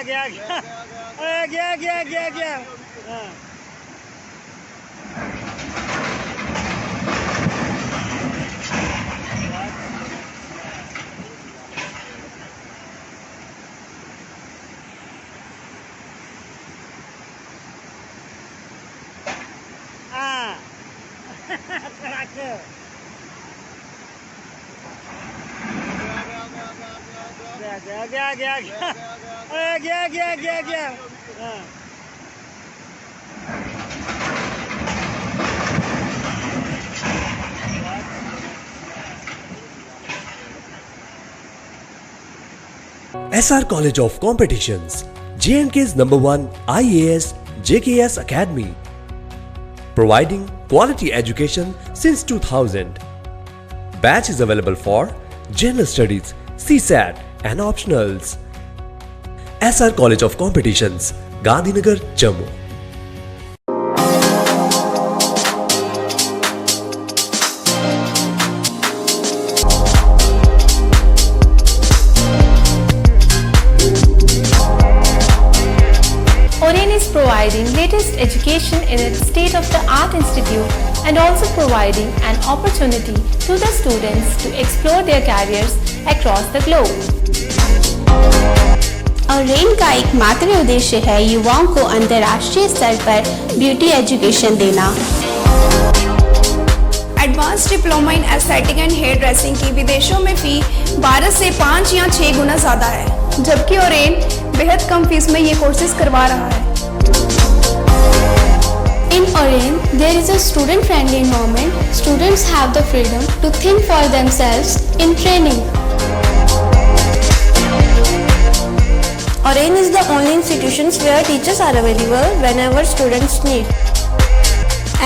गया गया गया गया गया गया हाँ। गया गया गया गया गया गया हाँ। SR College of Competitions, J&K's #1 IAS JKS Academy, providing quality education since 2000. Batch is available for General Studies, CSAT and Optionals. SR College of Competitions, Gandhinagar, Jammu. Oren is providing latest education in its state-of-the-art institute and also providing an opportunity to the students to explore their careers across the globe. Orane का एकमात्र उद्देश्य है युवाओं को अंतर्राष्ट्रीय स्तर पर beauty education देना। Advance diploma in esthetic and hair dressing की विदेशों में फी 12 से 5 या 6 गुना ज़्यादा है, जबकि ओरेन बेहद कम फीस में ये कोर्सेज करवा रहा है। In Oren, there is a student-friendly environment. Students have the freedom to think for themselves in training. Oren is the only institution where teachers are available whenever students need.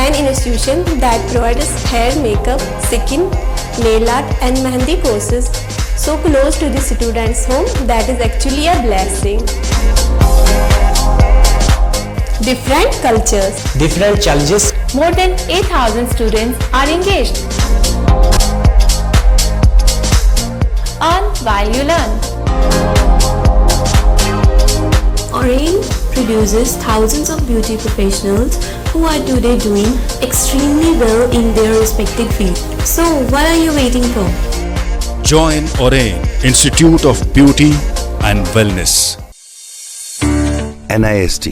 An institution that provides hair, makeup, skin, nail art and mehendi courses so close to the students' home that is actually a blessing. Different cultures, different challenges. More than 8,000 students are engaged. Earn while you learn. Oren produces thousands of beauty professionals who are today doing extremely well in their respective field. So what are you waiting for? Join Oren Institute of Beauty and Wellness. NIST,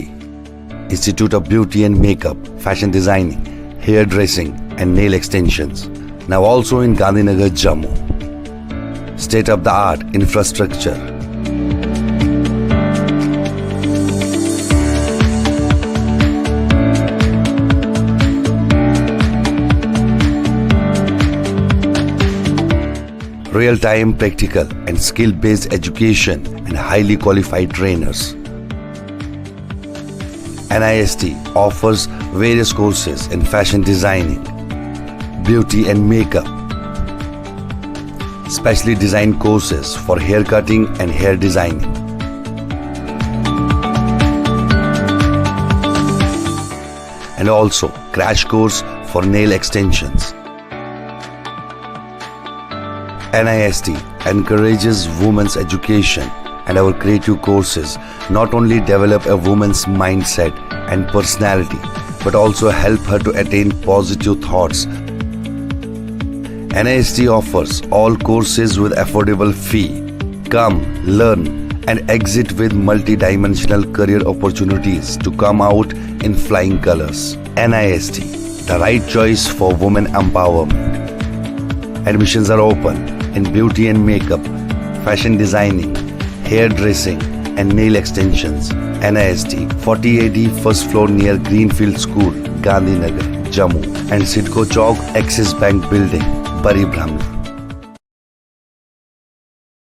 Institute of Beauty and Makeup, Fashion Designing, Hair Dressing and Nail Extensions. Now also in Gandhinagar, Jammu. State-of-the-art infrastructure. Real-time practical and skill-based education and highly qualified trainers. NIST offers various courses in fashion designing, beauty and makeup, specially designed courses for hair cutting and hair designing. And also crash course for nail extensions. NIST encourages women's education, and our creative courses not only develop a woman's mindset and personality but also help her to attain positive thoughts. NIST offers all courses with affordable fee. Come, learn and exit with multi-dimensional career opportunities to come out in flying colors. NIST, the right choice for women empowerment. Admissions are open in beauty and makeup, fashion designing, hair dressing and nail extensions. NIST 40AD first floor near Greenfield School, Gandhinagar, Jammu and Sidco Chowk, Axis Bank Building, Bari Brahman.